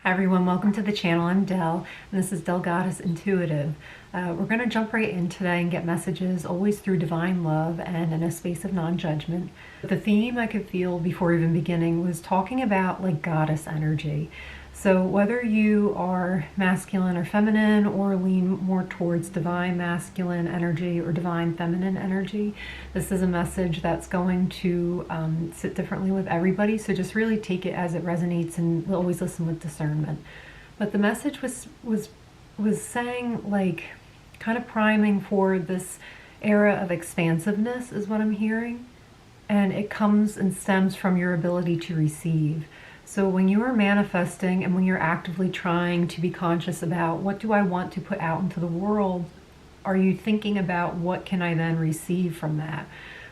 Hi everyone, welcome to the channel. I'm Delle, and this is Delle Goddess Intuitive. We're going to jump right in today and get messages always through divine love and in a space of non-judgment. The theme I could feel before even beginning was talking about like goddess energy. So whether you are masculine or feminine or lean more towards divine masculine energy or divine feminine energy, this is a message that's going to sit differently with everybody. So just really take it as it resonates and always listen with discernment. But the message was saying, like, kind of priming for this era of expansiveness is what I'm hearing. And it comes and stems from your ability to receive. So when you are manifesting and when you're actively trying to be conscious about what do I want to put out into the world, are you thinking about what can I then receive from that?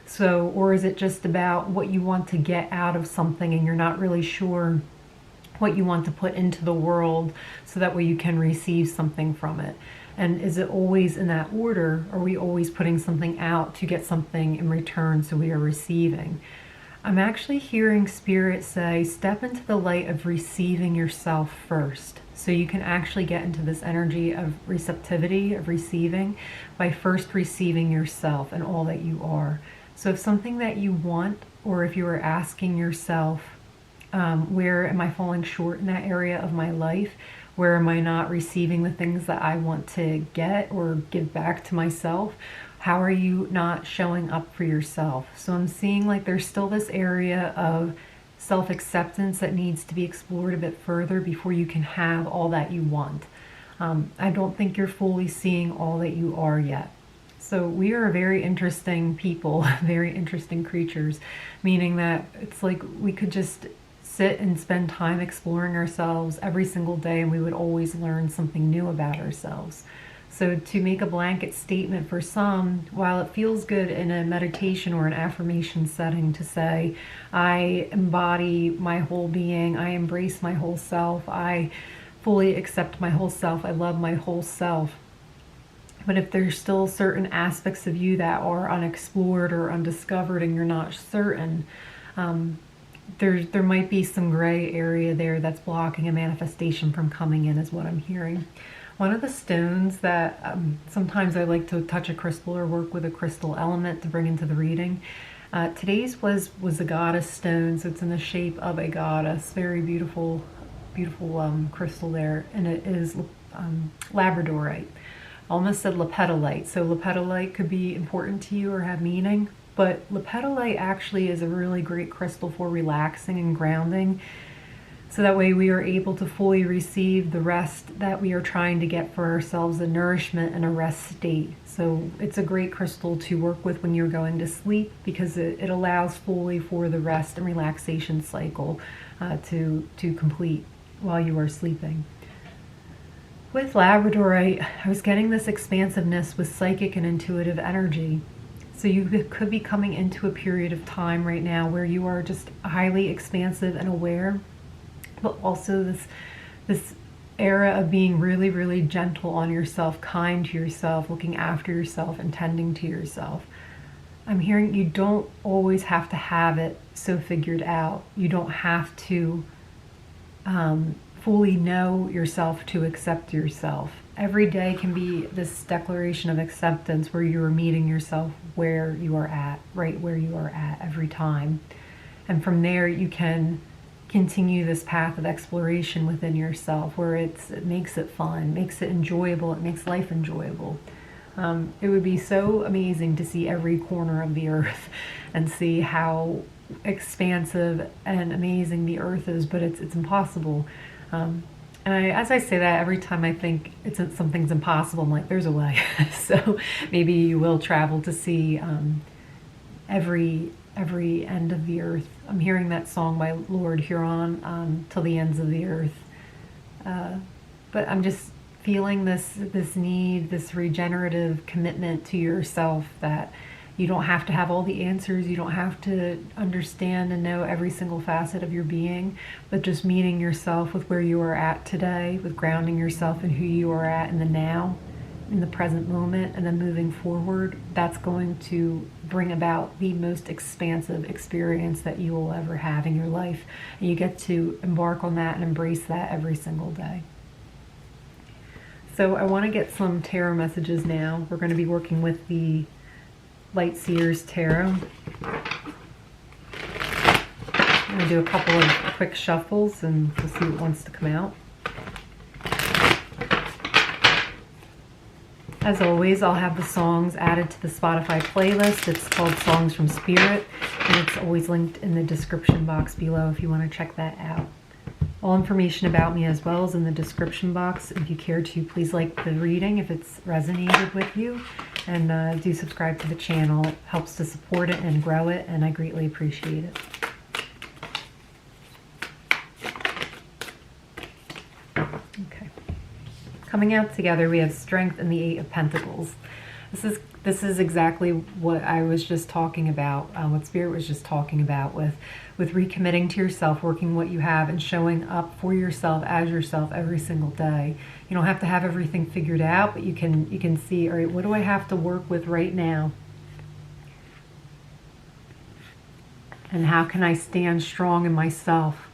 So, or is it just about what you want to get out of something and you're not really sure what you want to put into the world so that way you can receive something from it? And is it always in that order? Are we always putting something out to get something in return so we are receiving? I'm actually hearing Spirit say, step into the light of receiving yourself first. So you can actually get into this energy of receptivity, of receiving, by first receiving yourself and all that you are. So if something that you want, or if you are asking yourself, where am I falling short in that area of my life? Where am I not receiving the things that I want to get or give back to myself? How are you not showing up for yourself? So I'm seeing like there's still this area of self-acceptance that needs to be explored a bit further before you can have all that you want. I don't think you're fully seeing all that you are yet. So we are very interesting people, very interesting creatures, meaning that it's like we could just sit and spend time exploring ourselves every single day and we would always learn something new about ourselves. So to make a blanket statement for some, while it feels good in a meditation or an affirmation setting to say, I embody my whole being, I embrace my whole self, I fully accept my whole self, I love my whole self. But if there's still certain aspects of you that are unexplored or undiscovered and you're not certain, there might be some gray area there that's blocking a manifestation from coming in, is what I'm hearing. One of the stones that sometimes I like to touch a crystal or work with a crystal element to bring into the reading. Today's was a goddess stone, so it's in the shape of a goddess. Very beautiful, beautiful crystal there, and it is Labradorite. I almost said Lepidolite, so Lepidolite could be important to you or have meaning, but Lepidolite actually is a really great crystal for relaxing and grounding. So that way we are able to fully receive the rest that we are trying to get for ourselves, the nourishment and a rest state. So it's a great crystal to work with when you're going to sleep because it allows fully for the rest and relaxation cycle to complete while you are sleeping. With Labradorite, I was getting this expansiveness with psychic and intuitive energy. So you could be coming into a period of time right now where you are just highly expansive and aware, but also this era of being really, really gentle on yourself, kind to yourself, looking after yourself, and tending to yourself. I'm hearing you don't always have to have it so figured out. You don't have to fully know yourself to accept yourself. Every day can be this declaration of acceptance where you are meeting yourself where you are at, right where you are at every time. And from there you can continue this path of exploration within yourself where it makes it fun, makes it enjoyable, it makes life enjoyable. It would be so amazing to see every corner of the earth and see how expansive and amazing the earth is, but it's impossible. And as I say that, every time I think something's impossible, I'm like, there's a way. So maybe you will travel to see every end of the earth. I'm hearing that song by Lord Huron, till the ends of the earth. But I'm just feeling this need, this regenerative commitment to yourself that you don't have to have all the answers. You don't have to understand and know every single facet of your being, but just meeting yourself with where you are at today, with grounding yourself in who you are at in the now, in the present moment, and then moving forward. That's going to bring about the most expansive experience that you will ever have in your life. And you get to embark on that and embrace that every single day. So I want to get some tarot messages now. We're going to be working with the Light Seers Tarot. I'm going to do a couple of quick shuffles and we'll see what wants to come out. As always, I'll have the songs added to the Spotify playlist. It's called Songs from Spirit, and it's always linked in the description box below if you want to check that out. All information about me as well is in the description box. If you care to, please like the reading if it's resonated with you, and do subscribe to the channel. It helps to support it and grow it, and I greatly appreciate it. Okay. Coming out together, we have Strength and the Eight of Pentacles. This is exactly what I was just talking about, what Spirit was just talking about with recommitting to yourself, working what you have, and showing up for yourself as yourself every single day. You don't have to have everything figured out, but you can see, all right, what do I have to work with right now? And how can I stand strong in myself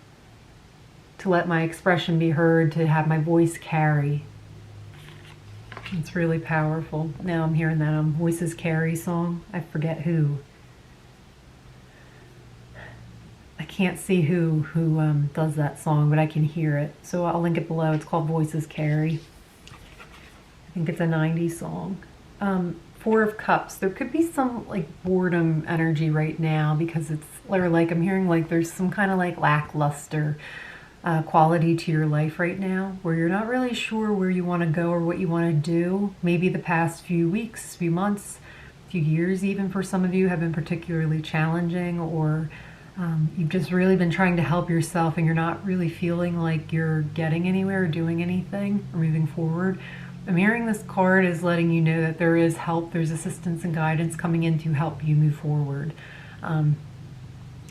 to let my expression be heard, to have my voice carry? It's really powerful. Now I'm hearing that Voices Carry song. I forget who. I can't see who does that song, but I can hear it. So I'll link it below. It's called Voices Carry. I think it's a 90s song. Four of Cups. There could be some like boredom energy right now because it's, or like I'm hearing like there's some kind of like lackluster quality to your life right now, where you're not really sure where you want to go or what you want to do. Maybe the past few weeks, few months, few years even for some of you have been particularly challenging, or you've just really been trying to help yourself and you're not really feeling like you're getting anywhere or doing anything or moving forward. I'm hearing this card is letting you know that there is help, there's assistance and guidance coming in to help you move forward.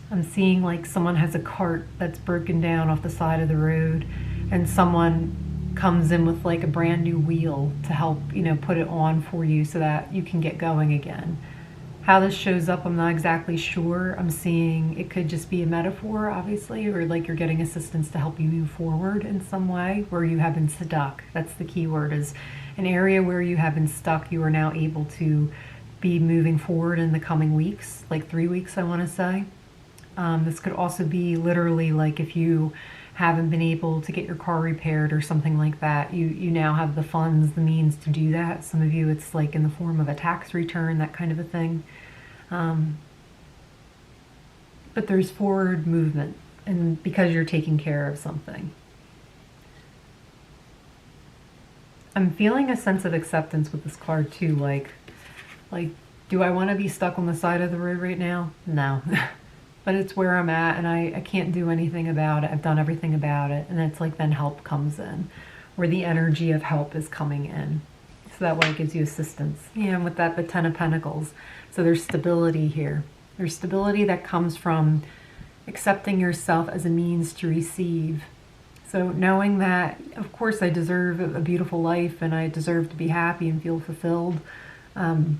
I'm seeing like someone has a cart that's broken down off the side of the road, and someone comes in with like a brand new wheel to help, you know, put it on for you so that you can get going again. How this shows up, I'm not exactly sure. I'm seeing it could just be a metaphor, obviously, or like you're getting assistance to help you move forward in some way where you have been stuck. That's the key word, is an area where you have been stuck. You are now able to be moving forward in the coming weeks, like 3 weeks, I want to say. This could also be literally like if you haven't been able to get your car repaired or something like that, you now have the funds, the means to do that. Some of you, it's like in the form of a tax return, that kind of a thing. But there's forward movement, and because you're taking care of something. I'm feeling a sense of acceptance with this card too, like do I want to be stuck on the side of the road right now? No. But it's where I'm at, and I can't do anything about it. I've done everything about it. And it's like then help comes in, where the energy of help is coming in. So that way it gives you assistance. Yeah, and with that, the Ten of Pentacles. So there's stability here. There's stability that comes from accepting yourself as a means to receive. So knowing that, of course, I deserve a beautiful life and I deserve to be happy and feel fulfilled. I'm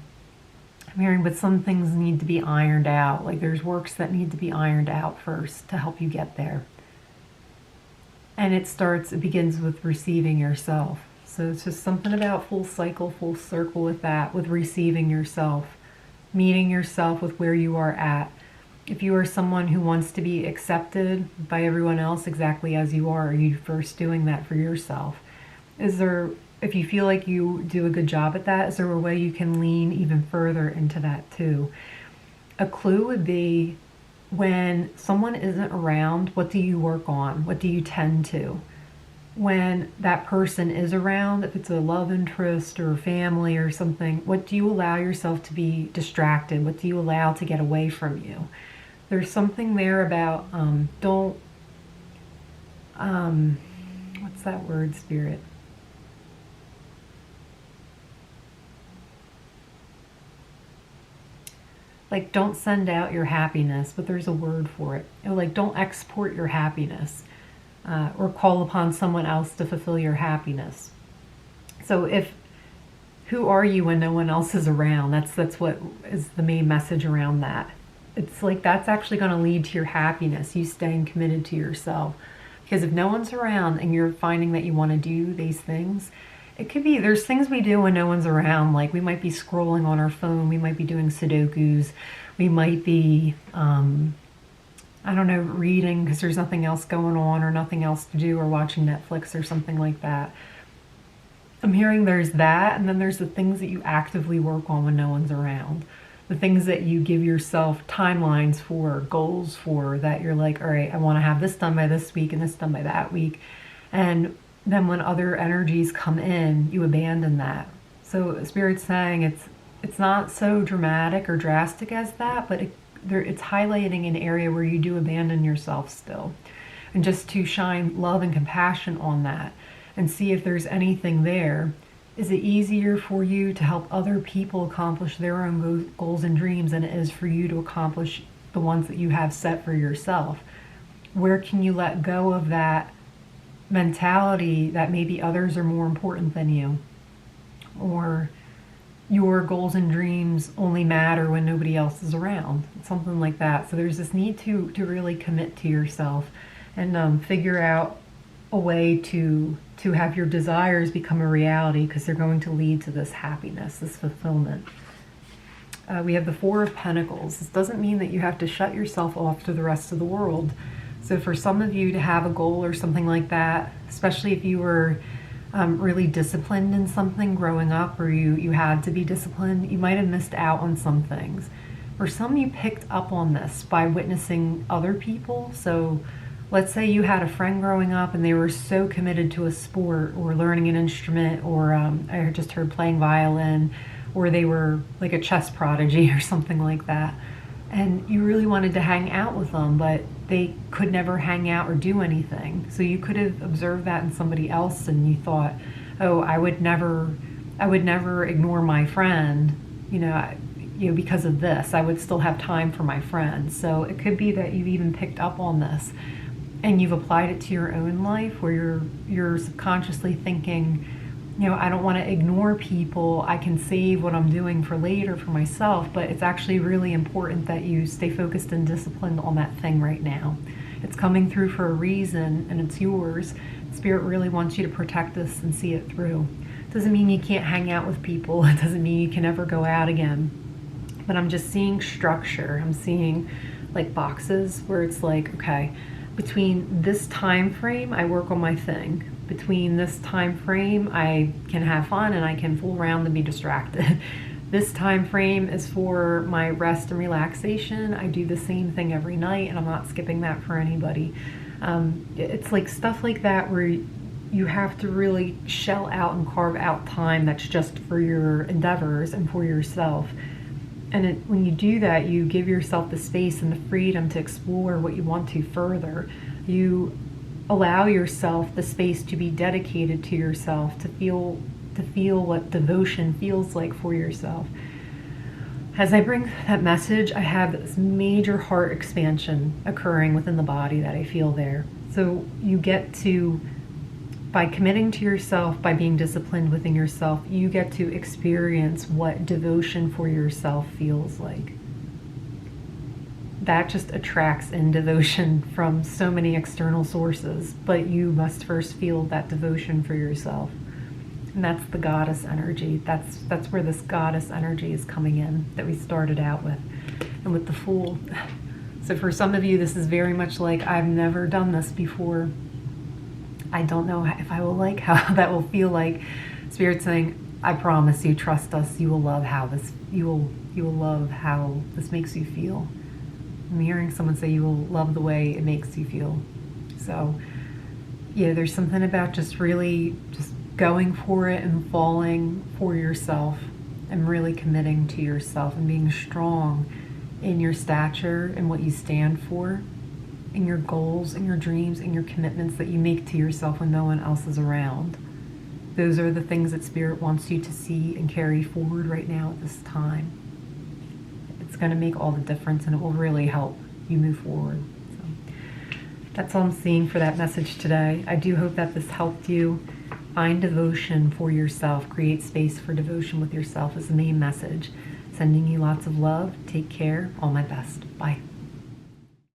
hearing, but some things need to be ironed out. Like there's works that need to be ironed out first to help you get there. And it begins with receiving yourself. So it's just something about full cycle, full circle with that, with receiving yourself, meeting yourself with where you are at. If you are someone who wants to be accepted by everyone else exactly as you are you first doing that for yourself? If you feel like you do a good job at that, is there a way you can lean even further into that too? A clue would be when someone isn't around, what do you work on? What do you tend to? When that person is around, if it's a love interest or family or something, what do you allow yourself to be distracted? What do you allow to get away from you? There's something there about what's that word, Spirit? Like, don't send out your happiness, but there's a word for it. Like, don't export your happiness or call upon someone else to fulfill your happiness. So if who are you when no one else is around? That's what is the main message around that. It's like that's actually going to lead to your happiness, you staying committed to yourself. Because if no one's around and you're finding that you want to do these things, it could be, there's things we do when no one's around. Like we might be scrolling on our phone, we might be doing Sudokus, we might be, I don't know, reading because there's nothing else going on or nothing else to do, or watching Netflix or something like that. I'm hearing there's that, and then there's the things that you actively work on when no one's around. The things that you give yourself timelines for, goals for, that you're like, all right, I want to have this done by this week and this done by that week. And then when other energies come in, you abandon that. So Spirit's saying it's not so dramatic or drastic as that, but it's highlighting an area where you do abandon yourself still. And just to shine love and compassion on that and see if there's anything there. Is it easier for you to help other people accomplish their own goals and dreams than it is for you to accomplish the ones that you have set for yourself? Where can you let go of that mentality that maybe others are more important than you? Or your goals and dreams only matter when nobody else is around? Something like that. So there's this need to really commit to yourself and figure out a way to have your desires become a reality, because they're going to lead to this happiness, this fulfillment. We have the Four of Pentacles. This doesn't mean that you have to shut yourself off to the rest of the world. So for some of you to have a goal or something like that, especially if you were really disciplined in something growing up, or you had to be disciplined, you might have missed out on some things. For some, you picked up on this by witnessing other people. So let's say you had a friend growing up and they were so committed to a sport or learning an instrument, or I just heard playing violin, or they were like a chess prodigy or something like that. And you really wanted to hang out with them, but they could never hang out or do anything. So you could have observed that in somebody else and you thought, oh, I would never ignore my friend, because of this. I would still have time for my friend. So it could be that you've even picked up on this and you've applied it to your own life, where you're subconsciously thinking, I don't want to ignore people. I can save what I'm doing for later for myself, but it's actually really important that you stay focused and disciplined on that thing right now. It's coming through for a reason and it's yours. Spirit really wants you to protect this and see it through. It doesn't mean you can't hang out with people. It doesn't mean you can never go out again. But I'm just seeing structure. I'm seeing like boxes where it's like, okay, between this time frame, I work on my thing. Between this time frame, I can have fun and I can fool around and be distracted. This time frame is for my rest and relaxation. I do the same thing every night and I'm not skipping that for anybody. It's like stuff like that where you have to really shell out and carve out time that's just for your endeavors and for yourself. And when you do that, you give yourself the space and the freedom to explore what you want to further. You allow yourself the space to be dedicated to yourself, to feel what devotion feels like for yourself. As I bring that message, I have this major heart expansion occurring within the body that I feel there. So you get to, by committing to yourself, by being disciplined within yourself, you get to experience what devotion for yourself feels like. That just attracts in devotion from so many external sources, but you must first feel that devotion for yourself. And that's the goddess energy. That's where this goddess energy is coming in that we started out with. And with the Fool. So for some of you, this is very much like, I've never done this before. I don't know if I will like how that will feel like. Spirit's saying, I promise you, trust us, you will love how this makes you feel. I'm hearing someone say you will love the way it makes you feel. So yeah, there's something about just really just going for it and falling for yourself and really committing to yourself and being strong in your stature and what you stand for, in your goals and your dreams and your commitments that you make to yourself when no one else is around. Those are the things that Spirit wants you to see and carry forward right now at this time. It's going to make all the difference and it will really help you move forward. So that's all I'm seeing for that message today. I do hope that this helped you. Find devotion for yourself. Create space for devotion with yourself is the main message. Sending you lots of love. Take care. All my best. Bye.